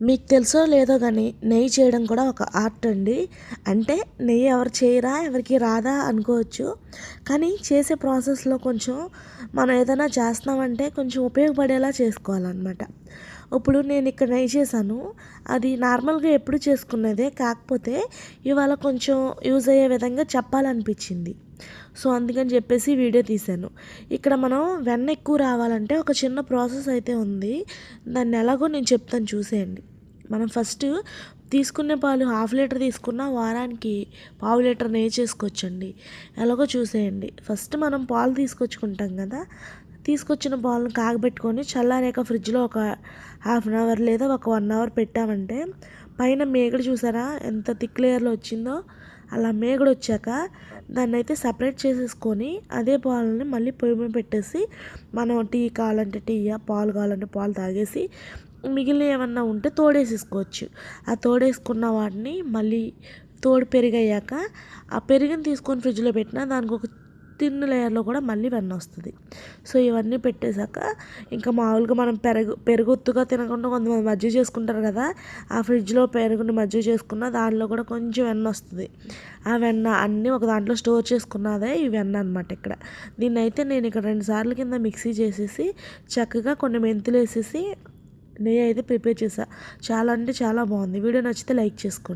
మీకు తెలుసో లేదో కానీ నెయ్యి చేయడం కూడా ఒక ఆర్ట్ అండి. అంటే నెయ్యి ఎవరు చేయరా, ఎవరికి రాదా అనుకోవచ్చు. కానీ చేసే ప్రాసెస్లో కొంచెం మనం ఏదైనా చేస్తున్నామంటే కొంచెం ఉపయోగపడేలా చేసుకోవాలన్నమాట. ఇప్పుడు నేను ఇక్కడ నెయ్యి చేశాను. అది నార్మల్గా ఎప్పుడు చేసుకునేదే, కాకపోతే ఇవాళ కొంచెం యూజ్ అయ్యే విధంగా చెప్పాలనిపించింది. సో అందుకని చెప్పేసి వీడియో తీశాను. ఇక్కడ మనం వెన్న ఎక్కువ రావాలంటే ఒక చిన్న ప్రాసెస్ అయితే ఉంది. దాన్ని ఎలాగో నేను చెప్తాను, చూసేయండి. మనం ఫస్ట్ తీసుకునే పాలు హాఫ్ లీటర్ తీసుకున్న వారానికి పావు లీటర్ నెయ్యి చేసుకోవచ్చండి. ఎలాగో చూసేయండి. ఫస్ట్ మనం పాలు తీసుకొచ్చుకుంటాం కదా, తీసుకొచ్చిన పాలను కాగబెట్టుకొని చల్లారాక ఫ్రిడ్జ్లో ఒక హాఫ్ అన్ అవర్ లేదా ఒక 1 అవర్ పెట్టామంటే పైన మేగడ చూసారా ఎంత థిక్ లేయర్లో వచ్చిందో, అలా మేగడ వచ్చాక దాన్ని అయితే సపరేట్ చేసేసుకొని అదే పాలని మళ్ళీ పొయ్యి మీద పెట్టేసి మనం టీ కావాలంటే టీ, పాలు కావాలంటే పాలు తాగేసి మిగిలిన ఏమన్నా ఉంటే తోడేసేసుకోవచ్చు. ఆ తోడేసుకున్న వాటిని మళ్ళీ తోడు పెరిగయ్యాక ఆ పెరుగుని తీసుకొని ఫ్రిడ్జ్లో పెట్టినా దానికి ఒక తిన్న లేయర్లో కూడా మళ్ళీ వెన్న వస్తుంది. సో ఇవన్నీ పెట్టేశాక ఇంకా మామూలుగా మనం పెరుగుత్తుగా తినకుండా కొంతమంది మజ్జిగ చేసుకుంటారు కదా, ఆ ఫ్రిడ్జ్లో పెరుగుని మజ్జిగ చేసుకున్న దానిలో కూడా కొంచెం వెన్న వస్తుంది. ఆ వెన్న అన్నీ ఒక దాంట్లో స్టోర్ చేసుకున్నదే ఈ వెన్న అనమాట. ఇక్కడ దీన్ని అయితే నేను ఇక్కడ 2 సార్లు కింద మిక్సీ చేసేసి చక్కగా కొన్ని మెంతులు వేసేసి నెయ్యి అయితే ప్రిపేర్ చేశా. చాలా అంటే చాలా బాగుంది. వీడియో నచ్చితే లైక్ చేసుకోండి.